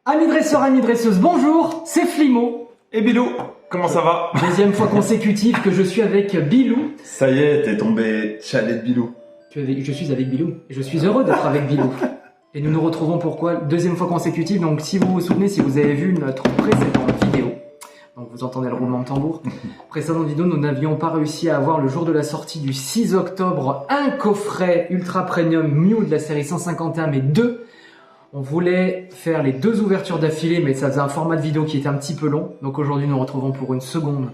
Amis dresseurs, amis dresseuses, bonjour, c'est Flimo. Et Bilou, comment ça va? Deuxième fois consécutive que je suis avec Bilou. Ça y est, t'es tombé chalet de Bilou. Je suis avec Bilou et je suis heureux d'être avec Bilou. Et nous nous retrouvons pourquoi? Deuxième fois consécutive, donc si vous vous souvenez, si vous avez vu notre précédente vidéo, donc vous entendez le roulement de tambour, précédente vidéo, nous n'avions pas réussi à avoir le jour de la sortie du 6 octobre un coffret ultra premium Mew de la série 151, mais deux. On voulait faire les deux ouvertures d'affilée, mais ça faisait un format de vidéo qui était un petit peu long. Donc aujourd'hui, nous nous retrouvons pour une seconde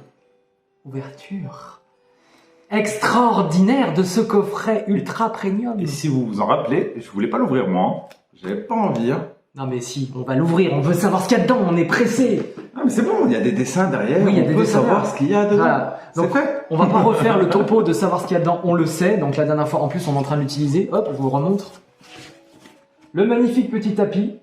ouverture extraordinaire de ce coffret ultra premium. Et si vous vous en rappelez, je voulais pas l'ouvrir moi. J'avais pas envie. Non mais si, on va l'ouvrir, on veut savoir ce qu'il y a dedans, on est pressé. Ah mais c'est bon, il y a des dessins derrière, Oui, il y a des on peut dessins savoir là. ce qu'il y a dedans. Voilà. Donc fait. on va pas refaire le topo de savoir ce qu'il y a dedans, on le sait. Donc la dernière fois, en plus, on est en train de l'utiliser. Hop, je vous remontre. Le magnifique petit tapis.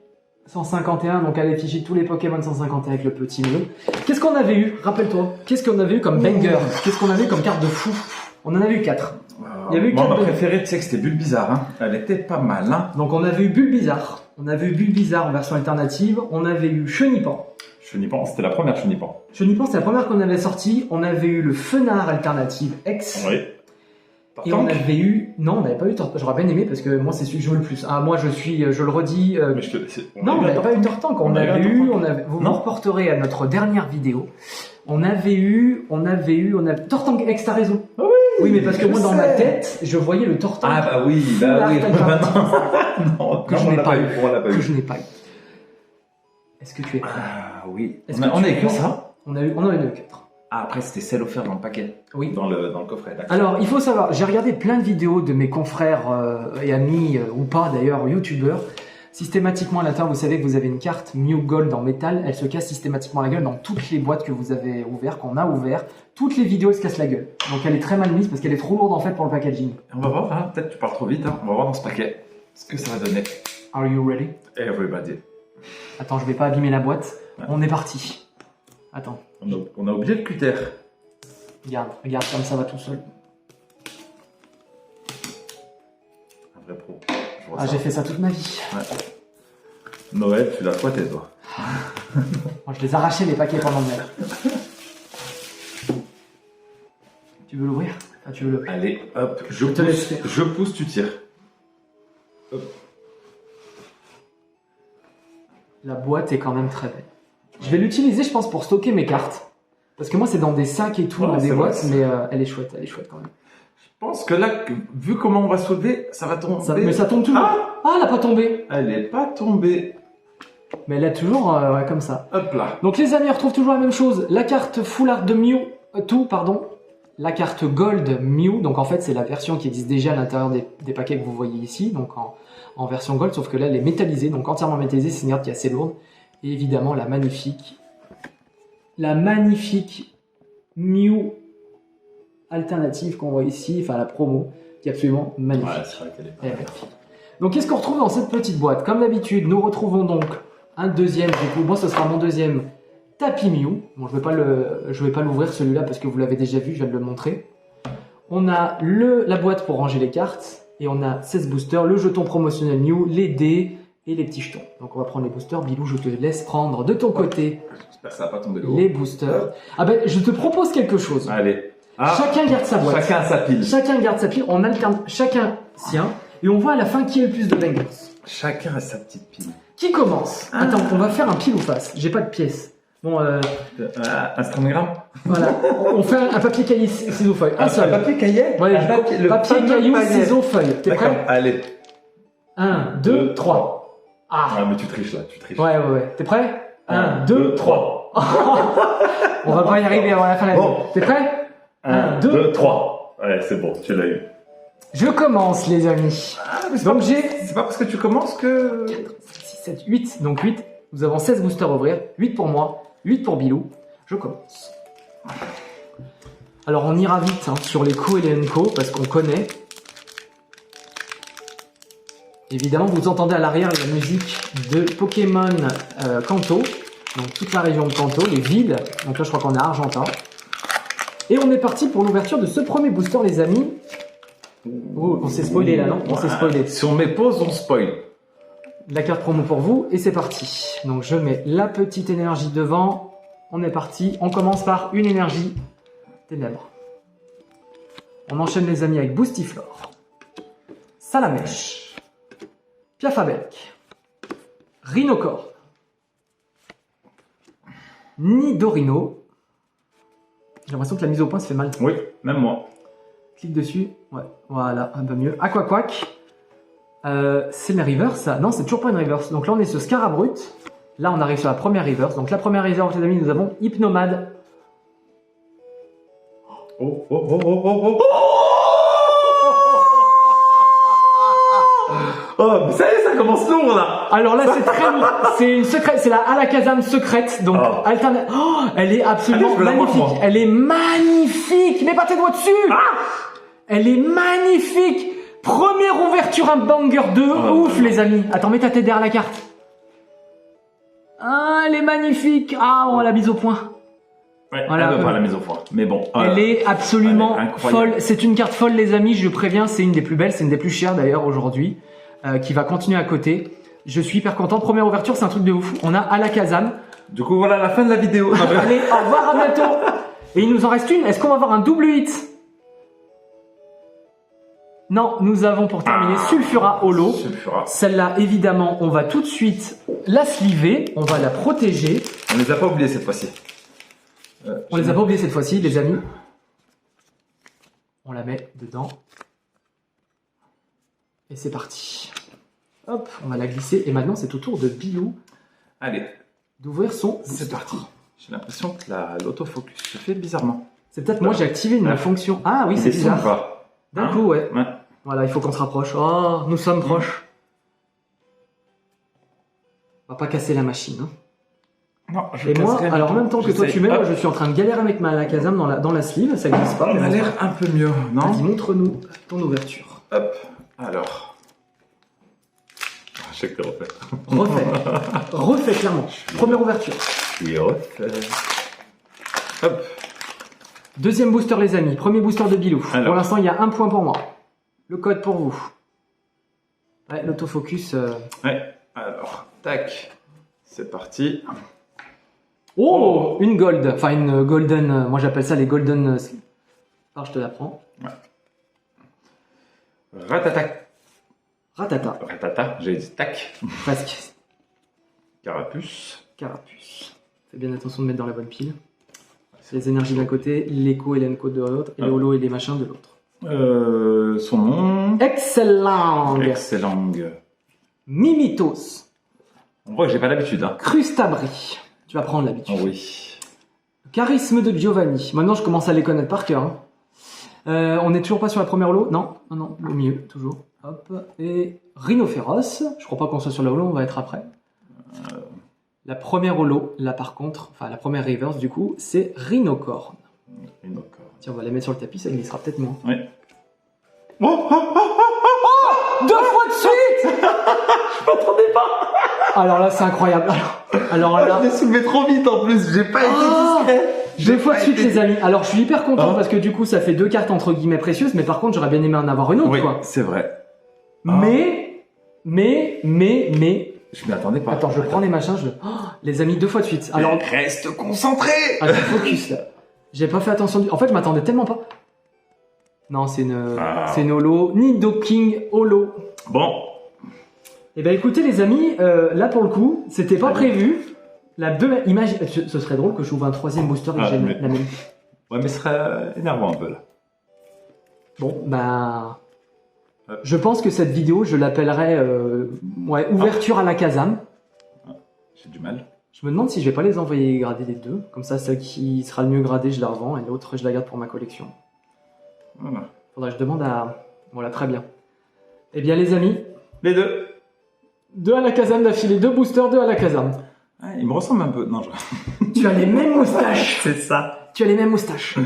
151, donc elle affiche tous les Pokémon 151 avec le petit Mew. Qu'est-ce qu'on avait eu? Rappelle-toi. Qu'est-ce qu'on avait eu comme banger? Qu'est-ce qu'on avait eu comme carte de fou? On en avait eu 4. Il y avait eu Moi, 4 ma préférée, tu sais que c'était Bulbizarre. Hein. Elle était pas mal. Hein. Donc on avait eu Bulbizarre. On avait eu Bulbizarre en version alternative. On avait eu Chenipan. Chenipan, c'était la première Chenipan. Chenipan, c'est la première qu'on avait sortie. On avait eu le Fenard alternative X. Oui. Et on avait eu... Non, on n'avait pas eu Tortank. J'aurais bien aimé parce que moi, c'est celui que je veux le plus. Ah, moi, je le redis... Mais je te... Non, on n'avait pas eu Tortank. On avait eu... Vous non. vous reporterez à notre dernière vidéo. On avait eu... Tortank X, t'as raison. Ah oui, oui, mais parce que moi, dans ma tête, je voyais le Tortank. Ah bah oui, bah oui. Non, que je n'ai pas eu. On l'a pas Que eu. je n'ai pas eu. Est-ce que tu es prêt? Ah oui. Est-ce On que a tu es eu que prêt? ça. On en a eu 4. Ah, après, c'était celle offerte dans le paquet. Oui. Dans le coffret, d'accord. Alors, il faut savoir, j'ai regardé plein de vidéos de mes confrères et amis, ou pas d'ailleurs, youtubeurs. Systématiquement à l'intérieur, vous savez que vous avez une carte Mew Gold en métal. Elle se casse systématiquement la gueule dans toutes les boîtes que vous avez ouvertes, qu'on a ouvertes. Toutes les vidéos, elles se cassent la gueule. Donc elle est très mal mise parce qu'elle est trop lourde en fait pour le packaging. On va voir, hein, peut-être tu parles trop vite, hein. On va voir dans ce paquet ce que ça va donner. Are you ready? Everybody. Attends, je vais pas abîmer la boîte. Ouais. On est parti. Attends. On a oublié le cutter. Regarde comme ça va tout seul. Un vrai pro. Ah, j'ai fait ça toute ma vie. Ouais. Noël, tu l'as fouetté, toi. Moi, je les arrachais les paquets pendant Noël. Tu veux l'ouvrir? Ah, tu veux l'ouvrir? Allez, hop, je te laisse pousse, faire. je pousse, tu tires. Hop. La boîte est quand même très belle. Je vais l'utiliser, je pense, pour stocker mes cartes. Parce que moi, c'est dans des sacs et tout, Ouais, dans des c'est boîtes, vrai. mais elle est chouette quand même. Je pense que là, vu comment on va soulever, ça va tomber. Mais ça tombe toujours. Ah, elle n'a pas tombé. Elle est pas tombée. Mais elle est toujours ouais, comme ça. Hop là. Donc les amis, on retrouve toujours la même chose. La carte Full Art de Mew, la carte Gold Mew, donc en fait c'est la version qui existe déjà à l'intérieur des paquets que vous voyez ici, donc en version Gold, sauf que là elle est métallisée, donc entièrement métallisée, c'est une carte qui est assez lourde. Et évidemment la magnifique Mew alternative qu'on voit ici, enfin la promo, qui est absolument magnifique. Ouais, c'est vrai qu'elle est pas Elle est magnifique. Donc qu'est-ce qu'on retrouve dans cette petite boîte? Comme d'habitude, nous retrouvons donc un deuxième, du coup, moi ce sera mon deuxième tapis Mew. Bon, je vais pas l'ouvrir celui-là parce que vous l'avez déjà vu, je viens de le montrer. On a la boîte pour ranger les cartes et on a 16 boosters, le jeton promotionnel Mew, les dés et les petits jetons. Donc on va prendre les boosters. Bilou, je te laisse prendre de ton côté J'espère que ça va pas tomber de haut. les boosters. Ah ben, je te propose quelque chose. Allez. Ah, Chacun garde sa boîte. chacun sa pile. Chacun garde sa pile, on alterne chacun sien et on voit à la fin qui est le plus de bangers. Chacun a sa petite pile. Qui commence? Attends, on va faire un pile ou face. J'ai pas de pièces. Bon, Un stramgramme. voilà. On fait un papier cahier ciseaux feuille. Un seul. papier cahier. Ouais, Un papier fameux caillou paillet. ciseaux feuille. T'es D'accord, prêt? allez. 1, 2, 3. Ah. Ah, mais tu triches là, tu triches. Ouais. T'es prêt? 1, Un, 2, deux, 3. On va pas y arriver avant la fin de la Bon. vidéo. T'es prêt? 1, 2, 3. Ouais, c'est bon, tu l'as eu. Je commence, les amis. Ah, mais Donc c'est pas parce que tu commences que... 6, 7, 8. Donc 8. Nous avons 16 boosters à ouvrir. 8 pour moi, 8 pour Bilou. Je commence. Alors on ira vite hein, sur les Co et les Unco parce qu'on connaît. Évidemment, vous entendez à l'arrière la musique de Pokémon Kanto. Donc toute la région de Kanto, les villes. Donc là, je crois qu'on est à Argentin. Et on est parti pour l'ouverture de ce premier booster, les amis. Oh, on s'est spoilé là, non? On s'est spoilé. Si on met pause, on spoil. La carte promo pour vous et c'est parti. Donc je mets la petite énergie devant. On est parti. On commence par une énergie ténèbres. On enchaîne les amis avec Boostiflore, Salamèche, Piafabec, Rhinocorne, Nidorino. J'ai l'impression que la mise au point se fait mal. Oui, même moi. Clique dessus. Ouais, voilà, un peu mieux. Aquaquack. C'est mes reverse ça? Non, c'est toujours pas une reverse. Donc là, on est sur Scarabrut. Là, on arrive sur la première reverse. Donc la première reverse, les amis, nous avons Hypnomade. Oh, oh, oh, oh, oh, oh. Oh, ça y est, ça commence lourd là. Alors là, c'est très lourd. C'est une secrète, c'est la Alakazam secrète. Donc, Oh. Oh, elle est absolument Allez, je veux la voir, magnifique. moi. Elle est magnifique. Mets pas tes doigts dessus. Elle est magnifique. Première ouverture, un banger de ouf, les amis. Attends, mets ta tête derrière la carte. Ah, elle est magnifique. Ah, on la mise au point. Ouais, Voilà. elle veut pas la mise au point. Mais bon. Elle est absolument Elle est incroyable. folle. C'est une carte folle, les amis. Je préviens, c'est une des plus belles, c'est une des plus chères d'ailleurs aujourd'hui, qui va continuer à côté. Je suis hyper content. Première ouverture, c'est un truc de ouf. On a Alakazam. Du coup, voilà la fin de la vidéo. Allez, au revoir, à bientôt. Et il nous en reste une. Est-ce qu'on va avoir un double hit? Non, nous avons pour terminer Sulfura Holo. Sulfura. Celle-là, évidemment, on va tout de suite la sliver. On va la protéger. On les a pas oubliés cette fois-ci. On les a pas oubliés cette fois-ci, les amis. On la met dedans. Et c'est parti. Hop, on va la glisser. Et maintenant, c'est au tour de Bilou Allez, d'ouvrir son... c'est parti. J'ai l'impression que l'autofocus se fait bizarrement. C'est peut-être moi, j'ai activé une Ouais. fonction. Ah oui, Il c'est descend ou bizarre. pas D'un Hein coup, ouais. Ouais. Voilà, il faut qu'on se rapproche. Oh, nous sommes proches. On va pas casser la machine. Hein. Non, je Et moi, casserai alors en du même temps que toi J'essaye. tu mets, moi Hop. je suis en train de galérer avec ma Alakazam dans la sleeve, ça glisse pas. On mais a bon. l'air un peu mieux, non? Vas-y, montre-nous ton ouverture. Hop, alors. Je sais que tu refais. Refais clairement. Première ouverture. Oui, refait. Hop. Deuxième booster les amis, premier booster de Bilou. Alors. Pour l'instant il y a un point pour moi. Le code pour vous. Ouais, l'autofocus. Ouais, alors, tac. C'est parti. Oh, une gold, enfin une golden, moi j'appelle ça les golden sleeve. Alors je te la prends. Ratatac. Ratata, Ratata, j'ai dit tac. presque. Carapuce. Carapuce. Fais bien attention de mettre dans la bonne pile. Les énergies d'un côté, l'écho et l'enco de l'autre, et les holo et les machins de l'autre. Son nom. Excellent. Excellent. Mimitos. On voit que j'ai pas l'habitude, hein. Crustabri. Tu vas prendre l'habitude. Oh oui. Charisme de Giovanni. Maintenant, je commence à les connaître par cœur. Hein. On n'est toujours pas sur la première holo. Non, non, non, le milieu, toujours. Hop. Et Rhinophéros. Je crois pas qu'on soit sur la holo, on va être après. La première holo, là par contre, enfin la première reverse du coup, c'est Rhinocorne. Une autre. Tiens, on va la mettre sur le tapis, ça glissera peut-être moins. Oui. Oh, oh, oh, oh, 2 fois de suite. Je m'attendais pas. Alors là, c'est incroyable. Alors là, je l'ai soulevé trop vite en plus, j'ai pas été discret. 2 fois de suite, les amis. Alors, je suis hyper content Hein parce que du coup, ça fait 2 cartes entre guillemets précieuses, mais par contre, j'aurais bien aimé en avoir une autre, Oui, quoi. c'est vrai. Mais, Je m'y attendais pas. attends, je prends les machins, Oh, les amis, 2 fois de suite. Alors, reste concentré. attends, focus là. J'ai pas fait attention. En fait, je m'attendais tellement pas. Non, c'est une holo. Nidoking holo. Bon. Eh ben, écoutez, les amis, là pour le coup, c'était pas prévu. Ce serait drôle que j'ouvre un 3e booster et que j'ai mais- la même. Ouais, mais ce serait énervant un peu là. Bon, bah. Ouais. Je pense que cette vidéo, je l'appellerais ouverture à la Kazam. J'ai du mal. Je me demande si je vais pas les envoyer grader les deux. Comme ça, celle qui sera le mieux gradée, je la revends et l'autre, je la garde pour ma collection. Voilà. Faudrait que je demande à. Voilà, très bien. Eh bien, les amis, Les deux. 2 à la Kazam d'affilée, 2 boosters, 2 à la Kazam. Ah, ils me ressemblent un peu. Non, Tu as les mêmes moustaches. c'est ça. Tu as les mêmes moustaches.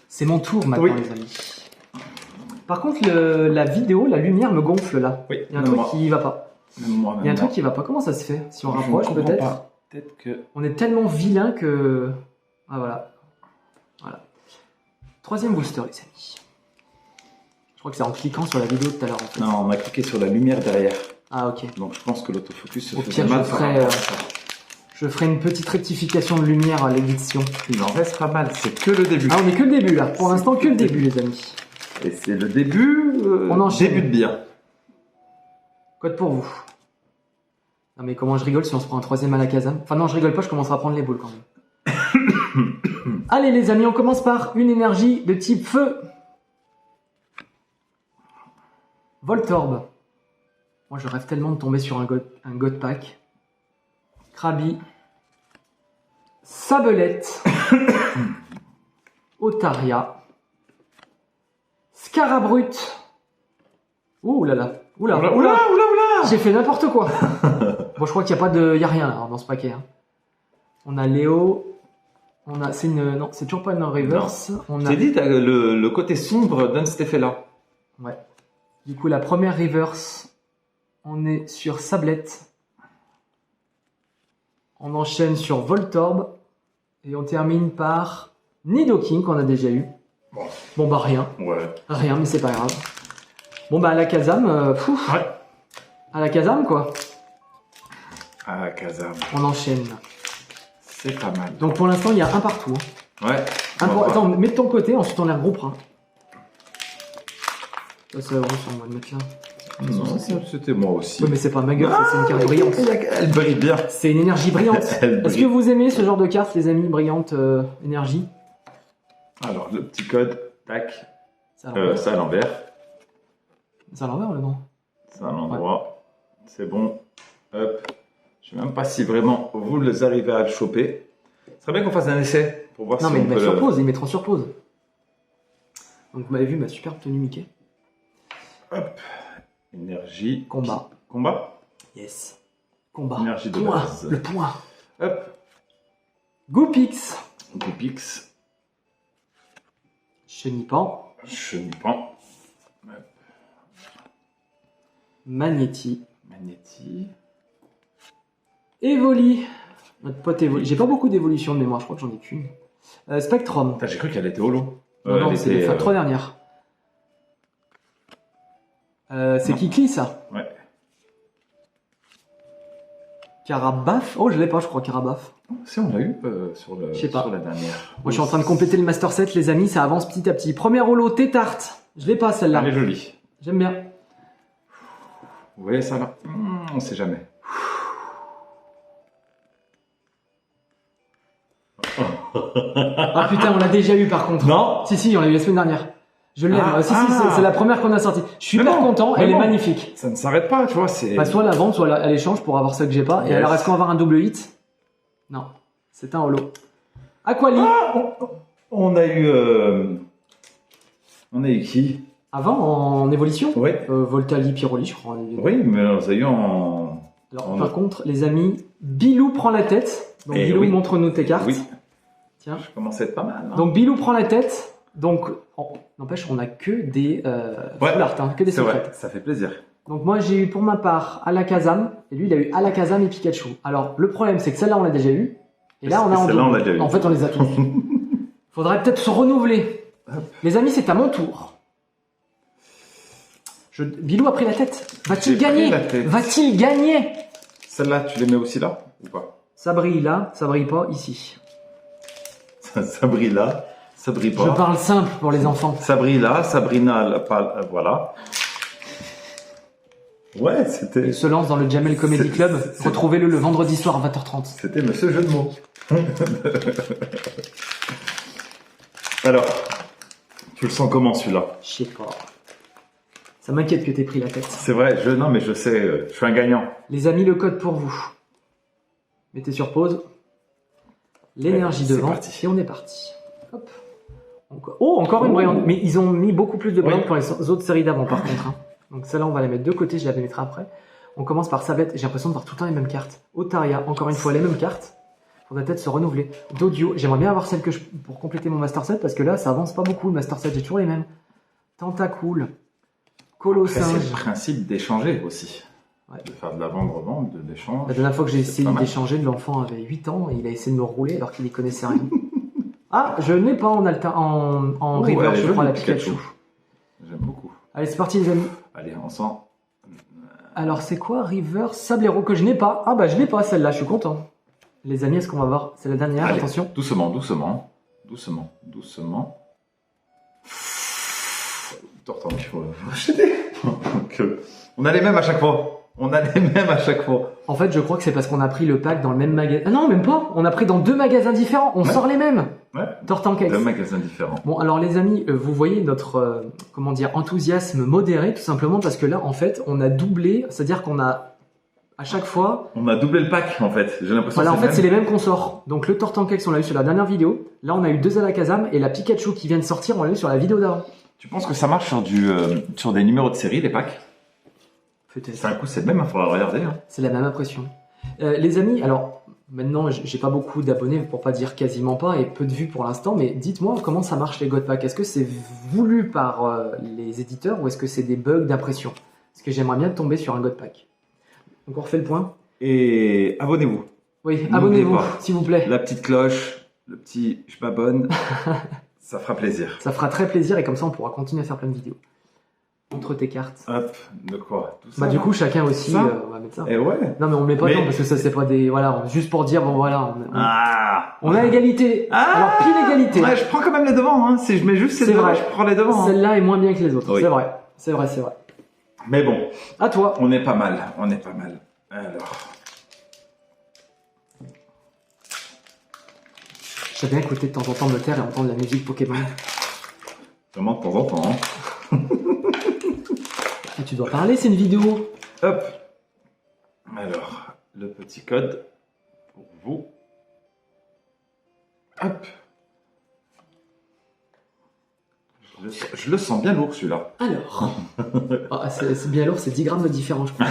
C'est mon tour maintenant, Oui. les amis. Par contre, la vidéo, la lumière me gonfle là. Oui, Il y a un même truc moi. qui va pas. Même moi, même Il y a un moi. truc qui va pas. Comment ça se fait? Si on Je ne rapproche, comprends peut-être. pas. Peut-être que. On est tellement vilain que. Ah voilà. Voilà. 3e booster, les amis. Je crois que c'est en cliquant sur la vidéo de tout à l'heure en fait. Non, on a cliqué sur la lumière derrière. Ah, ok. Donc je pense que l'autofocus se Au fait pire, mal. je ferai une petite rectification de lumière à l'édition. Il en reste pas mal, c'est que le début. Ah, on est que le début là. Pour l'instant, que le début, les amis. Et c'est le début, On enchaîne. début de bien. Code pour vous. Non, mais comment je rigole si on se prend un troisième à la Kazam. Enfin, non, je rigole pas, je commencerai à prendre les boules quand même. Allez, les amis, on commence par une énergie de type feu. Voltorb. Moi, je rêve tellement de tomber sur un God Pack. Krabi. Sabelette. Otaria. Scarabrute. Ouh là là. Oula, Oula, oula. oula, oula. J'ai fait n'importe quoi. Bon, je crois qu'il n'y a pas de... Y a rien là, dans ce paquet. Hein. On a Léo. On a... C'est une... Non, c'est toujours pas une reverse. On a... J'ai dit, t'as le côté sombre donne cet effet-là. Ouais. Du coup, la première reverse, on est sur Sablette. On enchaîne sur Voltorb. Et on termine par Nidoking, qu'on a déjà eu. Bon, bah rien. Ouais. Rien, mais c'est pas grave. Bon, bah à la Kazam, Ouais. à la Kazam, quoi. Ah, Kazam. On enchaîne. C'est pas mal. Donc pour l'instant, il y a un partout. Hein. Ouais. Attends, mets de ton côté, ensuite on les regroupera. Ça va sur moi de mettre là. Non, c'était moi aussi. Oui, mais c'est pas ma gueule, ça, c'est une carte brillante. Elle brille bien. C'est une énergie brillante. Elle Est-ce que vous aimez ce genre de carte, les amis, brillante énergie? Alors, le petit code, tac. C'est à l'envers. C'est à l'envers. C'est à l'envers, le nom. C'est à l'endroit. C'est bon. Hop. Je sais même pas si vraiment vous les arrivez à le choper. Ce serait bien qu'on fasse un essai pour voir Non, si mais on ils mettent peut sur le... pause, ils mettront sur pause. Donc vous m'avez vu ma superbe tenue Mickey. Hop. Énergie. Combat. Combat. Yes. Combat. Énergie de Point. base. Le point. Hop. Goopix. Goopix. Chenipan. Chenipan. Hop. Magnéti. Magnéti. Evoli. Notre pote Evoli. J'ai pas beaucoup d'évolution de mémoire, je crois que j'en ai qu'une. Spectrum. J'ai cru qu'elle était holo. Non, elle c'est était, les trois dernières. C'est Kikli, ça. Ouais. Carabaf. Oh, je l'ai pas, je crois, Carabaf. Si, on l'a eu sur Je sais pas. sur la dernière. Moi, je suis en train de compléter le Master Set, les amis, ça avance petit à petit. Première holo, Tétarte. Je l'ai pas, celle-là. Elle est jolie. J'aime bien. Vous voyez ça là On sait jamais. Ah putain, on l'a déjà eu par contre. Non. Si, on l'a eu la semaine dernière. Je l'aime. Ah, si, ah. c'est la première qu'on a sortie. Je suis Mais super bon, content, mais elle bon. est magnifique. Ça ne s'arrête pas, tu vois. C'est. Bah, soit la vente, soit à l'échange pour avoir ça que j'ai pas. Et Yes. alors, est-ce qu'on va avoir un double hit? Non. C'est un holo. Aquali. Ah, on a eu. On a eu qui? Avant, en évolution. Oui. Voltali, Pyroli, je crois. Oui, mais on a eu en. Alors, en- par contre, les amis, Bilou prend la tête. Donc, Eh Bilou, oui. montre-nous tes cartes. Oui. Tiens. Je commence à être pas mal. Hein. Donc, Bilou prend la tête. Donc, n'empêche, on a que des Ouais. full art, hein, que des C'est vrai, secrets. ça fait plaisir. Donc, moi, j'ai eu pour ma part Alakazam. Et lui, il a eu Alakazam et Pikachu. Alors, le problème, c'est que celle-là, on l'a déjà eu. Et là, on a en Celle-là, on double. l'a déjà eu. En fait, on les a tous. Faudrait peut-être se renouveler. Les amis, c'est à mon tour. Bilou a pris la tête. Va-t-il J'ai pris gagner? la tête. Va-t-il gagner? Celle-là, tu les mets aussi là ou pas? Ça brille là, ça brille pas ici. Ça brille là, ça brille Je pas. parle simple pour les enfants. Ça brille là, Sabrina, voilà. Ouais, Il c'était. se lance dans le Jamel Comedy C'est- Club. c'est- Retrouvez-le le vendredi soir à 20h30. C'était monsieur jeu de mots. Alors, tu le sens comment celui-là? Je sais pas. Ça m'inquiète que t'aies pris la tête. C'est vrai, non mais je sais, je suis un gagnant. Les amis, le code pour vous. Mettez sur pause. L'énergie Ouais, c'est devant. parti. Et on est parti. Hop. Encore une brillante. Mais ils ont mis beaucoup plus de brillantes Oui. que les autres séries d'avant par contre. Hein. Donc celle-là, on va la mettre de côté. Je la mettrai après. On commence par Sablette. J'ai l'impression de voir tout le temps les mêmes cartes. Otaria, encore une fois les mêmes cartes. Faudrait peut-être se renouveler. Dodio, j'aimerais bien avoir celle que pour compléter mon Master Set parce que là, ça avance pas beaucoup le Master Set. J'ai toujours les mêmes. Tentacool. Après, c'est Colossinge. le principe d'échanger aussi. Ouais. De faire de la vente-revente, de l'échange. La dernière fois que j'ai C'est essayé pas mal. d'échanger, l'enfant avait 8 ans et il a essayé de me rouler alors qu'il n'y connaissait rien. Ah, je n'ai pas en Oh, river, elle est je crois, la jolie, Pikachu. J'aime beaucoup. Allez, c'est parti les amis. Allez, on sent. Alors, c'est quoi River Sablero que je n'ai pas? Ah bah, je l'ai pas celle-là, je suis content. Les amis, est-ce qu'on va voir? C'est la dernière, Allez, attention. doucement, doucement. Doucement, doucement. Tortank, faut acheter. On a les mêmes à chaque fois. On a les mêmes à chaque fois. En fait, je crois que c'est parce qu'on a pris le pack dans le même magasin. Ah non, même pas. On a pris dans 2 magasins différents. On sort les mêmes. Ouais. Tortank X. Deux magasins différents. Bon, alors les amis, vous voyez notre comment dire enthousiasme modéré, tout simplement parce que là, en fait, on a doublé. C'est-à-dire qu'on a à chaque fois. On a doublé le pack en fait. J'ai l'impression. Voilà, en fait, que c'est les mêmes qu'on sort. Donc le Tortank X, on l'a eu sur la dernière vidéo. Là, on a eu 2 Alakazam et la Pikachu qui vient de sortir, on l'a eu sur la vidéo d'avant. Tu penses que ça marche sur des numéros de série, les packs? Peut-être. C'est un coup, c'est le même, il faudra regarder. Hein. C'est la même impression. Les amis, alors maintenant j'ai pas beaucoup d'abonnés pour pas dire quasiment pas et peu de vues pour l'instant, mais dites-moi comment ça marche les God Packs. Est-ce que c'est voulu par les éditeurs ou est-ce que c'est des bugs d'impression? Parce que j'aimerais bien tomber sur un God Pack. Donc on refait le point. Et abonnez-vous. Oui, N'oubliez abonnez-vous pas. s'il vous plaît. La petite cloche, le petit je m'abonne, ça fera plaisir. Ça fera très plaisir et comme ça on pourra continuer à faire plein de vidéos. Montre tes cartes. Hop, de quoi? Tout ça. Bah du coup chacun aussi, Ça on va mettre ça. Et ouais. Non mais on le met pas Mais- dedans parce que ça c'est pas des... Voilà, juste pour dire bon voilà, Ah. on a égalité. Ah. Alors pile égalité. Ouais, je prends quand même les devants. Hein. Si je mets juste ces C'est deux, vrai. je prends les devants. Hein. Celle-là est moins bien que les autres, Oui. c'est vrai. C'est vrai, c'est vrai. Mais bon, À toi. on est pas mal. On est pas mal. Alors. J'aime bien écouter de temps en temps me taire et entendre la musique Pokémon. Vraiment de temps en temps. Hein. Ah, tu dois parler, c'est une vidéo. Hop. Alors, le petit code pour vous. Hop. Je le sens bien lourd celui-là. Alors. Ah, c'est bien lourd, c'est 10 grammes de différence, je crois.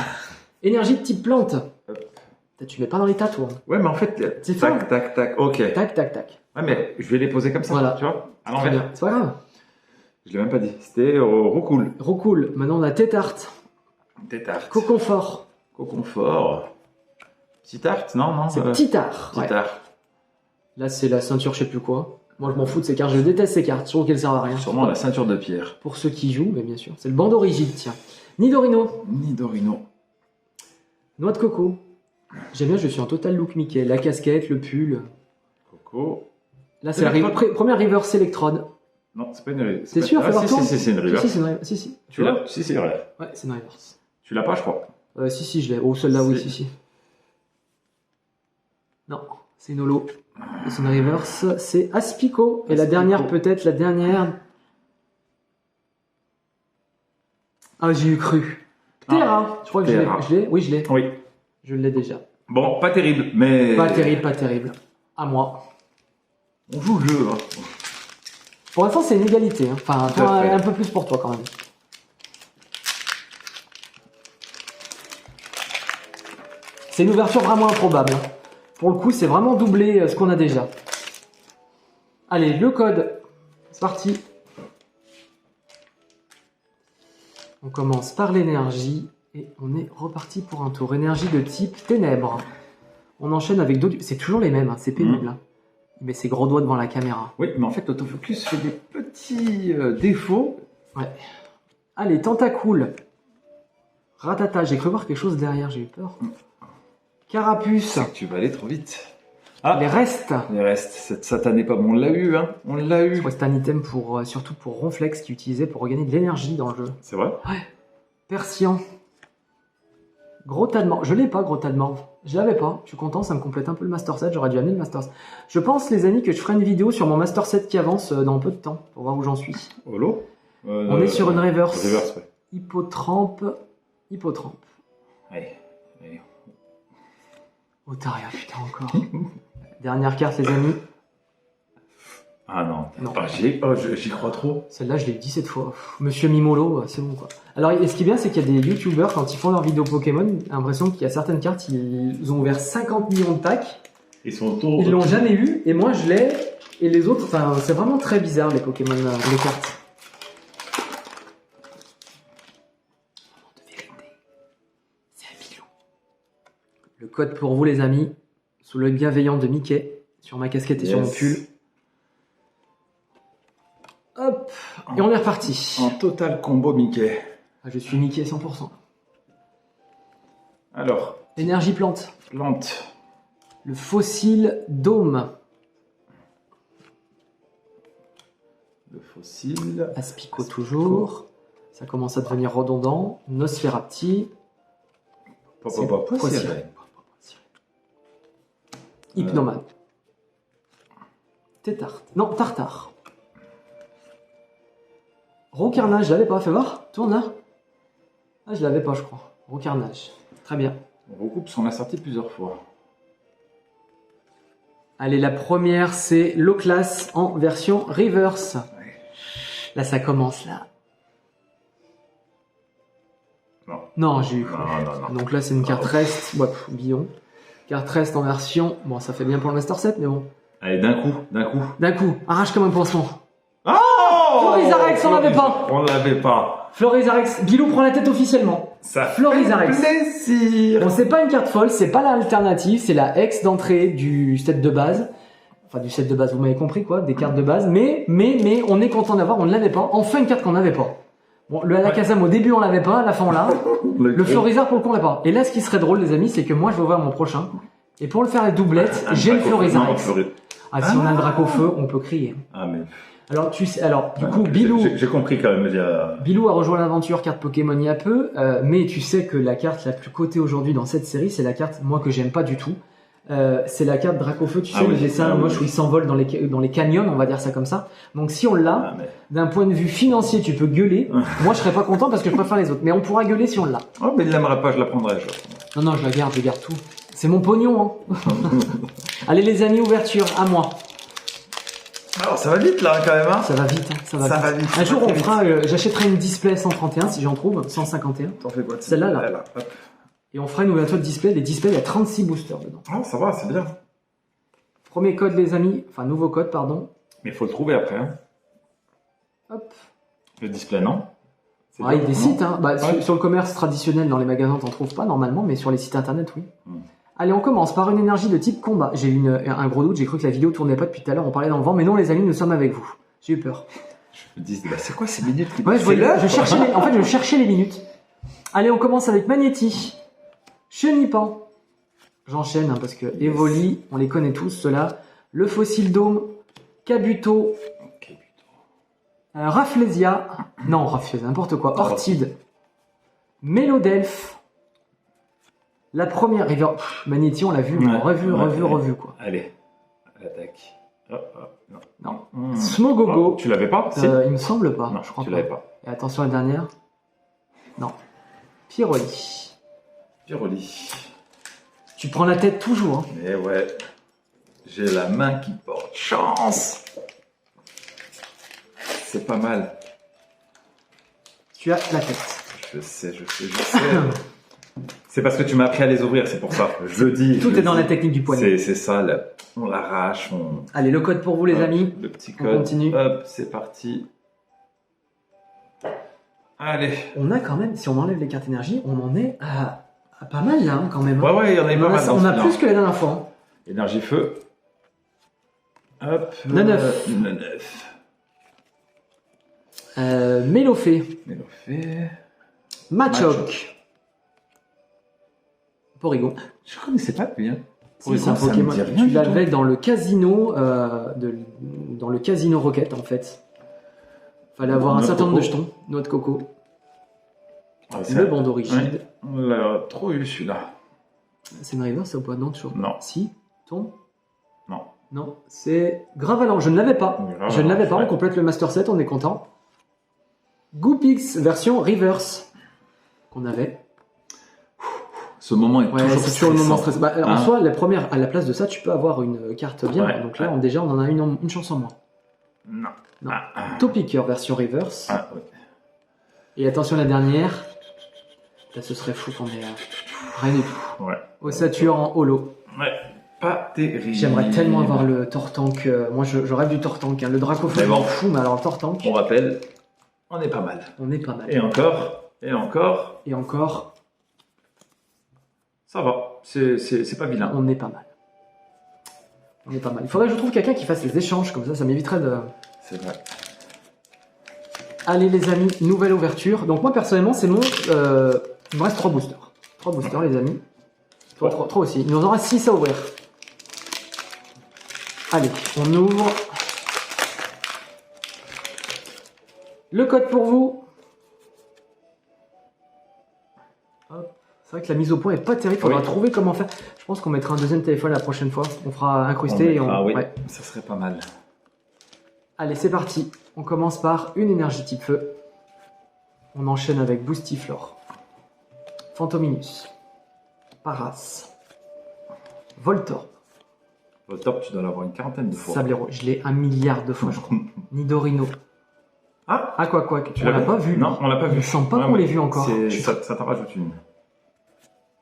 Énergie de type plante. Putain, tu mets pas dans les tas, toi. Ouais, mais en fait, C'est tac, ça. tac, tac, ok. Tac, tac, tac. Ouais, mais je vais les poser comme ça, Voilà. tu vois, à Très l'envers. bien. C'est pas grave. Je l'ai même pas dit. C'était Roucoule. Rocool. Maintenant, on a Tétarte. Tétarte. Coconfort. Coconfort. Petit tarte, non, non. C'est Titart. Ouais. Titart. Là, c'est la ceinture, je sais plus quoi. Moi, je m'en fous de ces cartes. Je déteste ces cartes. Je trouve qu'elles servent à rien. Sûrement la ceinture de pierre. Pour ceux qui jouent, mais bien sûr. C'est le bandeau rigide, tiens. Nidorino. Nidorino. Noix de coco. J'aime bien, je suis en total look Mickey. La casquette, le pull. Coco. Là, c'est la première Reverse Electrode. Non, c'est pas une. C'est sûr, fais voir toi. si, c'est une river. Si, c'est une Reverse. Si. Tu l'as? Si, c'est vrai. Ouais, c'est une Reverse. Tu l'as pas, je crois. Si, je l'ai. Oh, celle-là, oui, Si. si. Non, c'est une holo. C'est une Reverse. C'est Aspico. Et la Aspico. dernière, peut-être, la dernière. Ah, j'ai eu cru. Terra. Je crois que Terra. je l'ai. Oui, je l'ai. Oui. Je l'ai déjà. Bon, pas terrible, mais. Pas terrible, pas terrible. À moi. On joue le jeu, hein. Pour l'instant, c'est une égalité. Hein. Enfin, Tout à toi, fait. un peu plus pour toi quand même. C'est une ouverture vraiment improbable. Hein. Pour le coup, c'est vraiment doublé ce qu'on a déjà. Allez, le code. C'est parti. On commence par l'énergie et on est reparti pour un tour. Énergie de type ténèbres. On enchaîne avec d'autres. C'est toujours les mêmes, hein. C'est pénible. Hein. Mais c'est gros doigts devant la caméra. Oui, mais en fait, l'autofocus fait des petits défauts. Ouais. Allez, Tentacool. Ratata, j'ai cru voir quelque chose derrière, j'ai eu peur. Carapuce. C'est que tu vas aller trop vite. Ah, Les restes. les restes, cette satanée pas bon, on l'a eu, hein. On l'a Je eu. crois que c'est un item pour, surtout pour Ronflex qui est utilisé pour regagner de l'énergie dans le jeu. C'est vrai? Persian. Gros tas de morts. Je l'ai pas, gros tas de morts. Je l'avais pas. Je suis content, ça me complète un peu le Master Set. J'aurais dû amener le Master Set. Je pense, les amis, que je ferai une vidéo sur mon Master Set qui avance dans peu de temps pour voir où j'en suis. Holo? On est sur une reverse. Reverse, ouais. Hippotrampe. Hippotrampe. Allez, allez. Otaria, putain, encore. Dernière carte, les amis. Ah non, Non. Ah, j'y crois trop. Celle-là, je l'ai eu 17 fois. Pff, Monsieur Mimolo, c'est bon, quoi. Alors, et ce qui est bien, c'est qu'il y a des youtubeurs, quand ils font leurs vidéos Pokémon, j'ai l'impression qu'il y a certaines cartes, ils ont ouvert 50 millions de packs. Ils sont autour. Ils l'ont jamais eu, et moi, je l'ai, et les autres, enfin, c'est vraiment très bizarre, les Pokémon, les cartes. Moment de vérité. C'est un bilou. Le code pour vous, les amis, sous l'œil bienveillant de Mickey, sur ma casquette et sur mon Yes. pull. Hop, et on est reparti. En total combo Mickey. Ah, je suis Mickey 100%. Alors, Énergie plante. plante. Le fossile dôme. Le fossile. Aspico toujours. Ça commence à devenir redondant. Nosferapti. C'est quoi, Sirène. Hypnomane. Tétarte. Non, tartare. Rocarnage, je l'avais pas. Fais voir. Tourne là. Ah, je l'avais pas, je crois. Rocarnage. Très bien. On recoupe parce qu'on a sorti plusieurs fois. Allez, la première, c'est l'O-Class en version reverse. Là, ça commence, là. Non. Non, j'ai eu. Non. Donc là, c'est une carte reste. Ouais, bidon. Carte reste en version. Bon, ça fait bien pour le Master 7, mais bon. Allez, d'un coup. D'un coup, arrache comme un poisson. Oh Florisarex, on l'avait pas. On l'avait pas. Florisarex, Bilou prend la tête officiellement. Ça Florisarex. fait plaisir. Bon, c'est pas une carte folle, c'est pas l'alternative, c'est la ex d'entrée du set de base. Enfin, du set de base, vous m'avez compris, quoi, des cartes de base. Mais, on est content d'avoir, on ne l'avait pas. Enfin, une carte qu'on n'avait pas. Bon, le Alakazam, au début, on l'avait pas, à la fin, on l'a. Le Florizard, pour le coup, on l'a pas. Et là, ce qui serait drôle, les amis, c'est que moi, je vais ouvrir mon prochain. Et pour le faire les doublettes, j'ai le Florisarex. Ah, si on a le Dracofeu, on peut crier. Ah, mais. Alors, du coup, Bilou. J'ai compris quand même. Bilou a rejoint l'aventure carte Pokémon il y a peu, mais tu sais que la carte la plus cotée aujourd'hui dans cette série, c'est la carte, moi, que j'aime pas du tout. C'est la carte Dracofeu, tu sais, le dessin moche où il s'envole dans les canyons, on va dire ça comme ça. Donc si on l'a, d'un point de vue financier, tu peux gueuler. Moi, je serais pas content parce que je préfère les autres, mais on pourra gueuler si on l'a. Oh, mais il l'aimerait pas, je la prendrais. Non, je garde tout. C'est mon pognon, hein. Allez les amis, ouverture, à moi. Alors, ça va vite là quand même, hein. Ça va vite, hein. Ça va vite. Un jour, on fera, j'achèterai une display 131 si j'en trouve, 151. T'en fais quoi? Celle-là, là. Hop. Et on fera une ouverture de display. Les displays, il y a 36 boosters dedans. Ah, ça va, c'est bien. Premier code, les amis. Enfin, nouveau code, pardon. Mais il faut le trouver après, hein. Hop. Le display, non? Ah, il y a des sites, hein. Bah, sur le commerce traditionnel, dans les magasins, t'en trouves pas normalement, mais sur les sites internet, oui. Allez, on commence par une énergie de type combat. J'ai eu un gros doute, j'ai cru que la vidéo tournait pas depuis tout à l'heure, on parlait dans le vent, mais non, les amis, nous sommes avec vous. J'ai eu peur. Je me dis, bah, c'est quoi ces minutes? Ouais, je cherchais les minutes. Allez, on commence avec Magnéti. Chenipan. J'enchaîne, hein, parce que Evoli, on les connaît tous, ceux-là. Le Fossile Dôme. Kabuto. Rafflesia. Non, Rafflesia, n'importe quoi. Ortide. Mélodelphe. La première river. Magnéti, on l'a vu, revu, quoi. Allez, l'attaque. Non. Smogogo. Tu l'avais pas? Si. Il me semble pas. Non, je crois tu pas. l'avais pas. Et attention à la dernière. Non. Pyroli. Tu prends la tête toujours. Hein. Mais ouais. J'ai la main qui porte chance. C'est pas mal. Tu as la tête. Je sais. C'est parce que tu m'as appris à les ouvrir, c'est pour ça. Je le dis. Tout est dans la technique du poignet. C'est ça, là. On l'arrache, Allez, le code pour vous, les amis. Le petit code. On continue. Hop, c'est parti. Allez. On a quand même, si on enlève les cartes énergie, on en est à pas mal là, hein, quand même. Ouais, il y en a pas mal. On a plus que la dernière fois. Hein. Énergie feu. Hop. Le 9. Mélofée. Machoke. Porygon. Je connaissais pas lui. Hein. Si, c'est un Pokémon. Tu l'avais dans le casino, dans le casino Rocket en fait. Fallait avoir un certain nombre de jetons. Noix de coco. Ah, le bandeau rigide. Ouais. On l'a trop eu celui-là. C'est une river, ça ou pas? Non, toujours. Non. Si. Ton. Non, c'est Gravalanche. Je ne l'avais pas. On complète le Master 7, on est content. Goopix version reverse qu'on avait. Ce moment est c'est toujours le moment stressant. En soi, la première, à la place de ça, tu peux avoir une carte bien. Ouais, donc là, déjà, on en a une chance en moins. Non. Topiqueur version reverse. Ouais. Et attention, la dernière. Là, ce serait fou qu'on ait rien du tout. Ouais. Ossature en holo. Ouais. Pas terrible. J'aimerais tellement avoir le Tortank. Moi, je rêve du Tortank. Hein. Le Dracofeu, je m'en fous, mais alors le Tortank. On rappelle, on est pas mal. Et encore. Ça va. C'est pas vilain. On est pas mal. Il faudrait que je trouve quelqu'un qui fasse les échanges, comme ça m'éviterait de... C'est vrai. Allez les amis, nouvelle ouverture. Donc moi personnellement, c'est mon... il me reste 3 boosters. 3 boosters, les amis. Toi, 3 aussi. Il nous en aura 6 à ouvrir. Allez, on ouvre. Le code pour vous. Hop. C'est vrai que la mise au point est pas terrible. Il faudra trouver comment faire. Je pense qu'on mettra un deuxième téléphone la prochaine fois. On fera incruster oui, ouais. Ça serait pas mal. Allez, c'est parti. On commence par une énergie type feu. On enchaîne avec Boostiflore, Phantominus, Paras, Voltorb. Voltorb, tu dois l'avoir une quarantaine de fois. Sablero, je l'ai 1 milliard de fois, je crois. Nidorino. Ah, quoi, tu l'as pas vu? Non, on l'a pas vu. Je sens pas qu'on l'ait vu encore. Ça t'en rajoute une.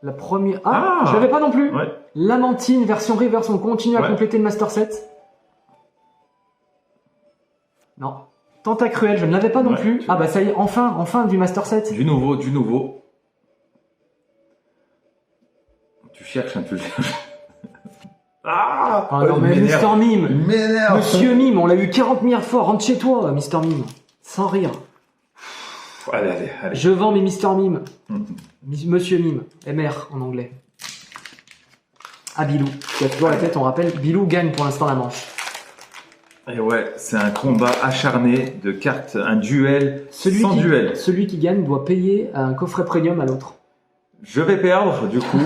La première. Ah, je l'avais pas non plus. Ouais. Lamantine, version reverse, on continue à compléter le Master Set. Non. Tentacruel, je ne l'avais pas non plus. Ah bah ça y est, enfin du Master Set. Du nouveau. Tu cherches, tu le cherches. Ah non mais Mister Mime. Monsieur Mime, on l'a eu 40 milliards de fois. Rentre chez toi, Mister Mime. Sans rire. Allez. Je vends mes Mister Mime. Monsieur Mime. MR en anglais. Ah Bilou. Qui a toujours la tête, on rappelle. Bilou gagne pour l'instant la manche. Et ouais, c'est un combat acharné de cartes, un duel sans duel. Celui qui gagne doit payer un coffret premium à l'autre. Je vais perdre, du coup,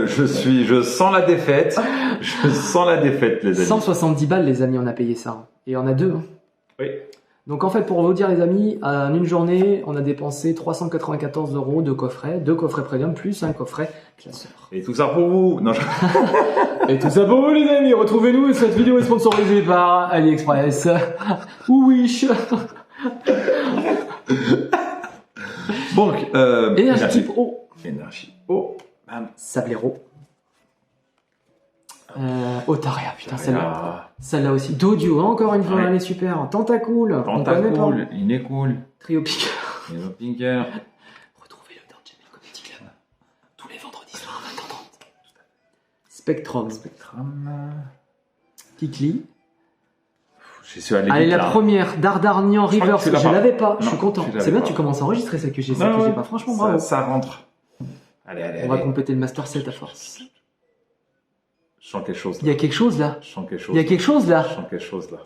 je sens la défaite. Je sens la défaite, les amis. 170 balles, les amis, on a payé ça. Et on a 2. Oui. Donc en fait, pour vous dire, les amis, en une journée, on a dépensé 394 € de coffret, 2 coffrets premium, plus un coffret classeur. Et tout ça pour vous. Non, Et tout ça pour vous, les amis. Retrouvez-nous. Cette vidéo est sponsorisée par AliExpress ou Wish. Donc, énergie type eau. Énergie eau. Sablero. Otaria, putain, celle-là aussi. Dodio, encore une fois, elle est super. Tentacool, Inécool. Trio Picker. Retrouvez-le dans Gmail Community Club. Tous les vendredis soirs à 20h30. Spectrum. Kikli. Allez, la première, Dardarnian Reverse. Je l'avais pas, je suis content. C'est bien, tu commences à enregistrer celle que j'ai pas. Franchement, bravo. Ça rentre. Allez. On va compléter le Master Set à force. Je sens quelque chose là. Il y a quelque chose là. Je sens quelque chose. Il y a quelque chose là. Je sens quelque chose là.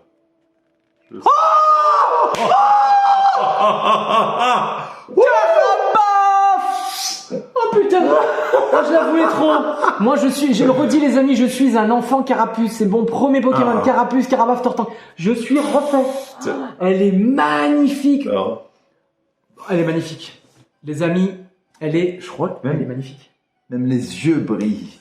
Oh putain! Je la voulais trop! Moi je le redis les amis, je suis un enfant Carapuce. C'est mon premier Pokémon. Carapuce, Carabaf, Tortank. Je suis refait. Elle est magnifique. Elle est magnifique. Les amis, je crois qu'elle est magnifique. Même les yeux brillent.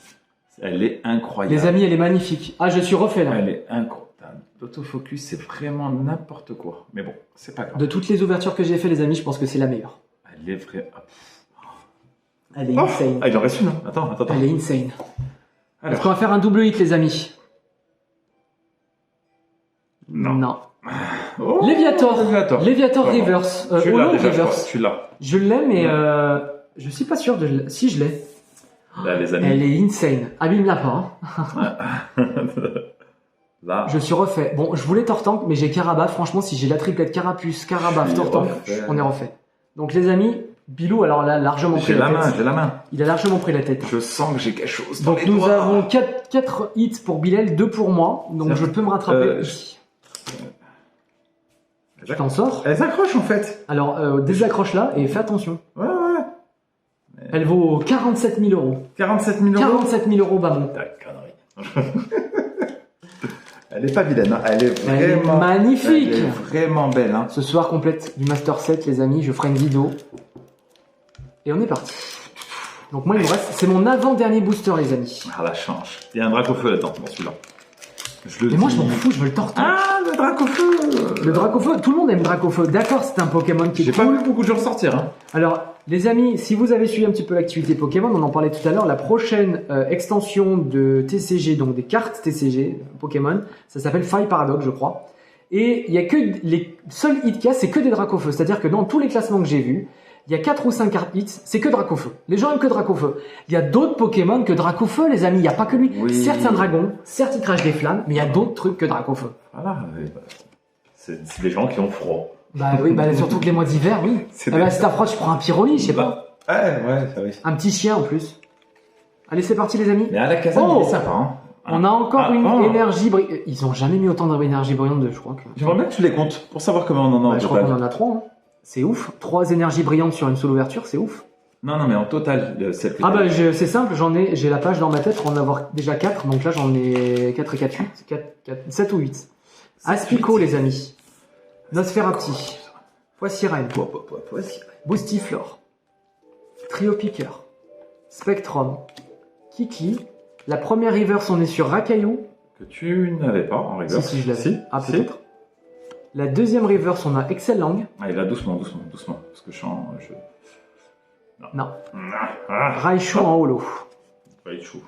Elle est incroyable. Les amis, elle est magnifique. Ah, je suis refait là. Elle est incroyable. L'autofocus, c'est vraiment n'importe quoi. Mais bon, c'est pas grave. De toutes les ouvertures que j'ai fait, les amis, je pense que c'est la meilleure. Elle est vraie. Elle est insane. Ah, il en reste une. Attends. Elle est insane. Est-ce qu'on va faire un double hit, les amis? Non. Oh, Léviator Reverse. Tu l'as déjà, Reverse. tu l'as. Je l'ai, mais je suis pas sûr de. Si je l'ai. Là, les amis. Elle est insane. Abîme-la pas. Là. Je suis refait. Bon, je voulais Tortank, mais j'ai Carabaf. Franchement, si j'ai la triplette Carapuce, Carabaf, Tortank, on est refait. Donc, les amis, Bilou, alors là, largement pris la tête. J'ai la main. Il a largement pris la tête. Je sens que j'ai quelque chose. Donc, nous avons 4 hits pour Bilal, 2 pour moi. Donc, je peux me rattraper ici. Tu t'en sors? Elle s'accroche en fait. Alors, désaccroche-la et fais attention. Ouais. Elle vaut 47 000 €. 47 000 €. 47 000 € Bamon. Ta connerie. Elle est pas vilaine, hein. Elle est vraiment magnifique. Elle est vraiment belle. Hein. Ce soir, complète du Master Set, les amis. Je ferai une vidéo. Et on est parti. Donc moi, il me reste... C'est mon avant-dernier booster, les amis. Ah, la change. Il y a un Dracofeu là-dedans, pour celui-là. Et moi, je m'en fous, je veux le Tortank. Ah, le Dracofeu. Le Dracofeu, tout le monde aime Dracofeu. D'accord, c'est un Pokémon qui est J'ai pas vu beaucoup de gens sortir. Hein. Alors, les amis, si vous avez suivi un petit peu l'activité Pokémon, on en parlait tout à l'heure, la prochaine extension de TCG, donc des cartes TCG Pokémon, ça s'appelle Fire Paradox, je crois. Et il y a que les seuls hits qu'il y a, c'est que des Dracofeu. C'est-à-dire que dans tous les classements que j'ai vus, il y a 4 ou 5 cartes hits, c'est que Dracofeu. Les gens aiment que Dracofeu. Il y a d'autres Pokémon que Dracofeu, les amis. Il n'y a pas que lui. Oui. Certes, c'est un dragon. Certes, il crache des flammes. Mais il y a d'autres trucs que Dracofeu. Voilà. C'est des gens qui ont froid. Bah oui, surtout que les mois d'hiver, oui. Si t'as froid, tu prends un Pyroli, je sais pas. Ouais, ça oui. Un petit chien en plus. Allez, c'est parti les amis. Mais à la caserne, Oh, il est sympa. Hein. on a encore une oh. énergie brillante. Ils ont jamais mis autant d'énergie brillante de, je crois que. J'aimerais bien que tu les comptes pour savoir combien on en a Bah, en je crois qu'on total. en a 3. Hein. C'est ouf. 3 énergies brillantes sur une seule ouverture, c'est ouf. Non, mais en total, celle que Ah t'as. bah c'est simple, j'ai la page dans ma tête pour en avoir déjà 4, donc là j'en ai 4 et 4, 8, 4, 7 ou 8. Aspico les amis. Nosferati. Poissirène. Boostiflore. Trio Piqueur. Spectrum. Kiki. La première reverse on est sur Racaillou. Que tu n'avais pas en reverse. Si je l'avais. Si, Ah si. peut-être. La deuxième reverse on a Excellang. Allez, là, doucement. Parce que Non. Ah, Raichu en holo. Raichu.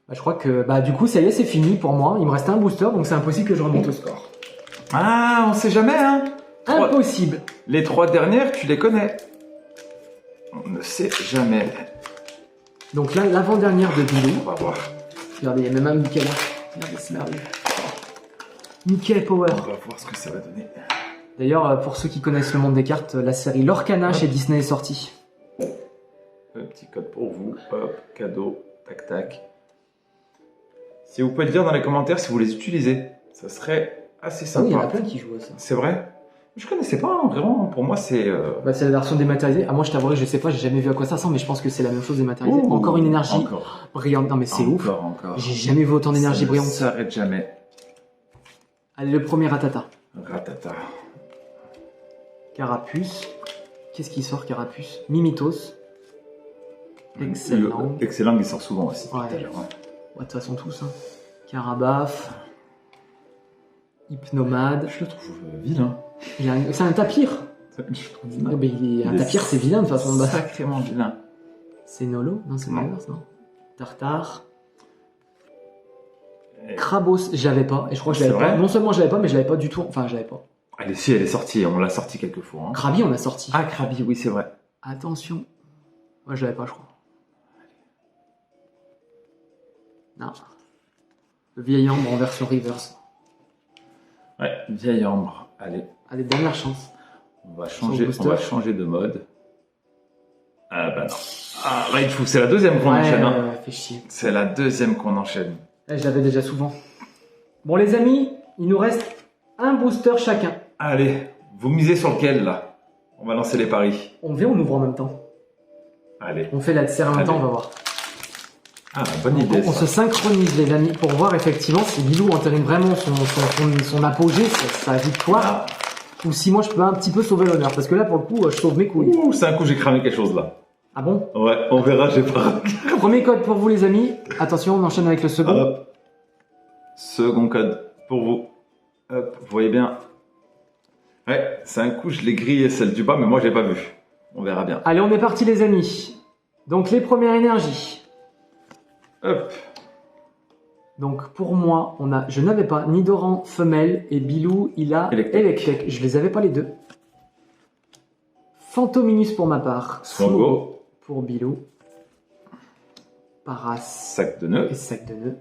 Bah, je crois que du coup ça y est c'est fini pour moi. Il me reste un booster donc c'est impossible que je remonte au score. Ah, on sait jamais, hein. Impossible. Les 3 dernières, tu les connais. On ne sait jamais. Donc là l'avant-dernière de Bilou. On va voir. Regardez, il y a même un Mickey là. Regardez, c'est merveilleux. Mickey Power. On va voir ce que ça va donner. D'ailleurs, pour ceux qui connaissent le monde des cartes, la série Lorcana chez Disney est sortie. Un petit code pour vous. Hop, cadeau. Tac, tac. Si vous pouvez le dire dans les commentaires si vous les utilisez, ça serait assez Ah oui, il y en a sympa. plein qui jouent à ça. C'est vrai? Je connaissais pas, hein, vraiment. Pour moi, c'est. C'est la version dématérialisée. Ah, moi, je t'avouerai, je sais pas, j'ai jamais vu à quoi ça ressemble, mais je pense que c'est la même chose dématérialisée. Ouh, Encore une énergie Encore. brillante. Non, mais c'est ouf. Encore. J'ai jamais vu autant d'énergie Ça brillante. ne s'arrête jamais. Allez, le premier Ratata. Ratata. Carapuce. Qu'est-ce qui sort, Carapuce? Mimitos. Excellent. Excellent, il sort souvent aussi. Ouais. Tout à l'heure, ouais. Ouais, de toute façon, tous. Hein. Carabaf. Hypnomade. Je le trouve vilain. C'est un tapir. Je le trouve Ah, vilain. mais un tapir, c'est vilain de toute façon. Sacrément vilain. C'est Nolo? Non, c'est pas Non. l'inverse, non. Tartare. Et- Krabos, j'avais pas. Et je crois que je C'est l'avais pas. vrai Non seulement je l'avais pas, mais je l'avais pas du tout. Enfin, je l'avais pas. Elle est sortie, on l'a sortie quelques fois. Hein. Krabi, on a sorti. Ah, Krabi, oui, c'est vrai. Attention. Moi, je l'avais pas, je crois. Non. Le vieil ambre en version reverse. Ouais, vieille ambre. Allez, Allez, dernière chance. on va Sur changer, le booster. on va changer de mode. Ah bah non. Ah, Raichu, c'est la deuxième qu'on enchaîne. Hein. Fait chier. C'est la deuxième qu'on enchaîne. Je l'avais déjà souvent. Bon, les amis, il nous reste un booster chacun. Allez, vous misez sur lequel là? On va lancer les paris. On ouvre en même temps. Allez. On fait la serre en même temps, on Allez. va voir. Ah, bonne idée. On ça. se synchronise les amis pour voir effectivement si Bilou entérine vraiment son apogée, sa victoire, Ah. ou si moi je peux un petit peu sauver l'honneur. Parce que là pour le coup je sauve mes couilles. Ouh, c'est un coup, j'ai cramé quelque chose là. Ah bon? Ouais, on verra, j'ai pas. Premier code pour vous les amis. Attention, on enchaîne avec le second. Hop. Second code pour vous. Hop, vous voyez bien. Ouais, c'est un coup, je l'ai grillé celle du bas, mais moi je l'ai pas vu. On verra bien. Allez, on est parti les amis. Donc les premières énergies. Hop. Donc pour moi, je n'avais pas Nidoran femelle et Bilou, il a Electek. Electek. Je les avais pas les deux. Fantominus pour ma part. Smogo. Pour Bilou. Paras Sac de nœuds. et sac de nœuds.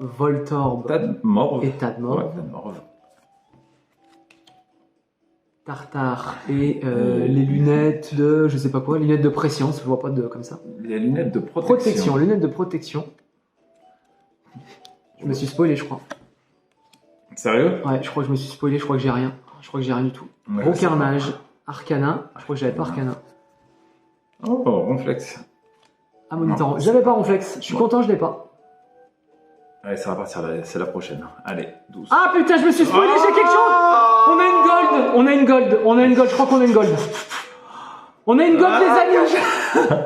Voltorb Tadmorve. et Tadmorve. Ouais, Tadmorve. Tartare et les lunettes de je sais pas quoi, lunettes de préscience, je vois pas de comme ça. Les lunettes de protection. Lunettes de protection. Je me suis spoilé, je crois. Sérieux? Ouais, je crois que je me suis spoilé, je crois que j'ai rien. Je crois que j'ai rien du tout. Ouais, Gros c'est carnage, Arcana, je crois que j'avais pas Arcana. Oh, Ronflex. Ah, monitor, Non. j'avais pas Ronflex, je suis content, je l'ai pas. Allez, ça va partir, c'est la prochaine. Allez, 12. Ah putain, je me suis spoilé, j'ai quelque chose. On a une gold, je crois qu'on a une gold. On a une gold les amis.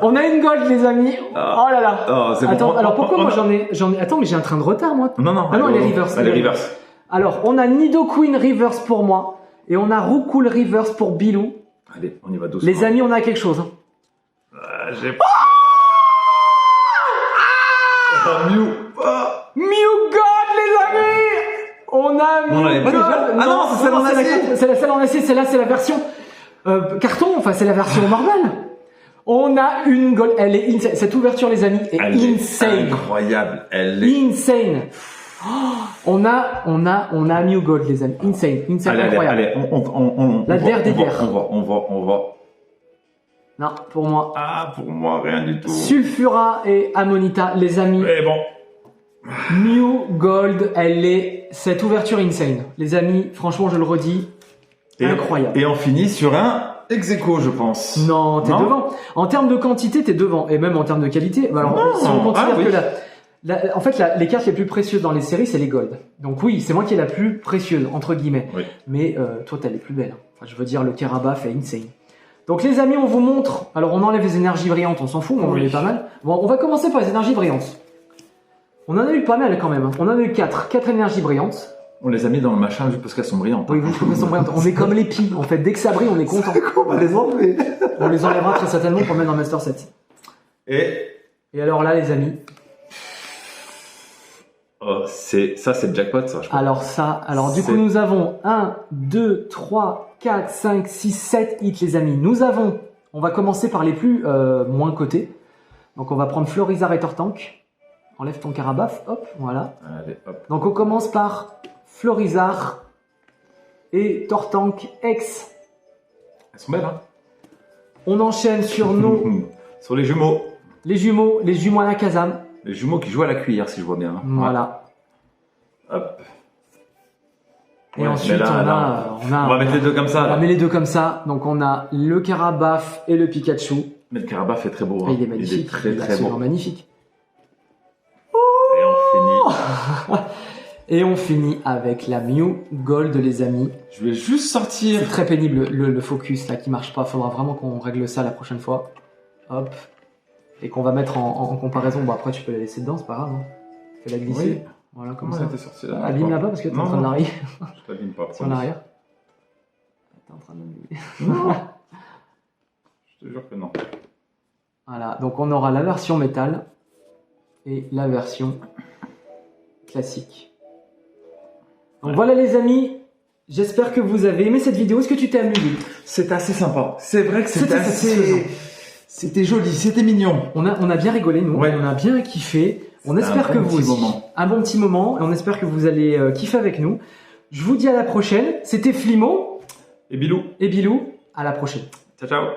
On a une gold les amis. Oh là là. Oh, c'est bon. Attends, alors pourquoi moi j'en ai attends mais j'ai un train de retard moi. Non, Ah non, elle est reverse. Elle est reverse. Alors, on a Nidoqueen reverse pour moi et on a Roucoule reverse pour Bilou. Allez, on y va doucement. Les amis, on a quelque chose. Hein. J'ai pas. Mew. Ah. Mew God les amis. On a Non, elle est pas God. déjà. Ah non, c'est celle en c'est acier. C'est celle en acier, celle-là c'est la version carton, enfin c'est la version normale. On a une gold, elle est cette ouverture les amis est Elle est insane. incroyable. Elle est. Insane. On a Mew Gold, les amis. Insane, incroyable. Allez, La bière des bières. On va. Non, pour moi. Ah, pour moi, rien du tout. Sulfura et Amonita, les amis. Mais bon. Mew Gold, cette ouverture insane. Les amis, franchement, je le redis, incroyable. Et on finit sur un ex-aequo, je pense. Non, t'es devant. En termes de quantité, t'es devant. Et même en termes de qualité. Alors, Non. si on considère Ah, oui. que en fait, les cartes les plus précieuses dans les séries, c'est les Gold. Donc oui, c'est moi qui est la plus précieuse, entre guillemets. Oui. Mais toi, t'as les plus belles. Enfin, je veux dire, le Karabaf est insane. Donc les amis, on vous montre. Alors, on enlève les énergies brillantes, on s'en fout, on en a pas mal. Bon, on va commencer par les énergies brillantes. On en a eu pas mal quand même. On en a eu 4 énergies brillantes. On les a mis dans le machin juste parce qu'elles sont brillantes. Oui, vous trouvez sont brillantes. On est comme les pies. En fait, dès que ça brille, on est content. On va les enlever. On les enlèvera très certainement pour mettre dans Master 7. Et alors là, les amis. oh, c'est le jackpot, ça, je crois. Alors du coup, nous avons 1, 2, 3, 4, 5, 6, 7 hits, les amis. On va commencer par les plus moins cotés. Donc on va prendre Florizarre et Tortank. Enlève ton Karabaf, hop, voilà. Allez, hop. Donc on commence par Florizarre et Tortank X. Elles sont belles, hein. On enchaîne sur nos Sur les jumeaux. les jumeaux à la Kazam. Les jumeaux qui jouent à la cuillère, si je vois bien. Hein. Voilà. Hop. Et Ouais, ensuite, mais là, on a on va mettre les deux comme ça. on là. met les deux comme ça. Donc on a le Karabaf et le Pikachu. Mais le Karabaf est très beau. Et Hein. il est magnifique. très Il est très absolument beau. magnifique. Et on finit. Et on finit avec la Mew Gold, les amis. Je vais juste sortir. C'est très pénible le focus là qui marche pas. Faudra vraiment qu'on règle ça la prochaine fois. Hop. Et qu'on va mettre en comparaison. Bon, après, tu peux la laisser dedans, c'est pas grave. Hein. Fais-la glisser. Oui. Voilà, comme Comment ça. elle était sortie là? Abîme-la pas parce que t'es en Non, train de non. l'arrière. Je t'abîme pas. C'est en arrière. T'es en train de l'abîmer. Non. Je te jure que non. Voilà, donc on aura la version métal et la version classique. Donc voilà les amis, j'espère que vous avez aimé cette vidéo. Est-ce que tu t'es amusé? C'est assez sympa. C'est vrai que C'était satisfaisant. C'était joli, c'était mignon. On a bien rigolé nous, Ouais. on a bien kiffé. On C'était espère un que bon vous petit aussi. moment. Un bon petit moment et on espère que vous allez kiffer avec nous. Je vous dis à la prochaine. C'était Flimo Et Bilou. et Bilou. À la prochaine. Ciao, ciao.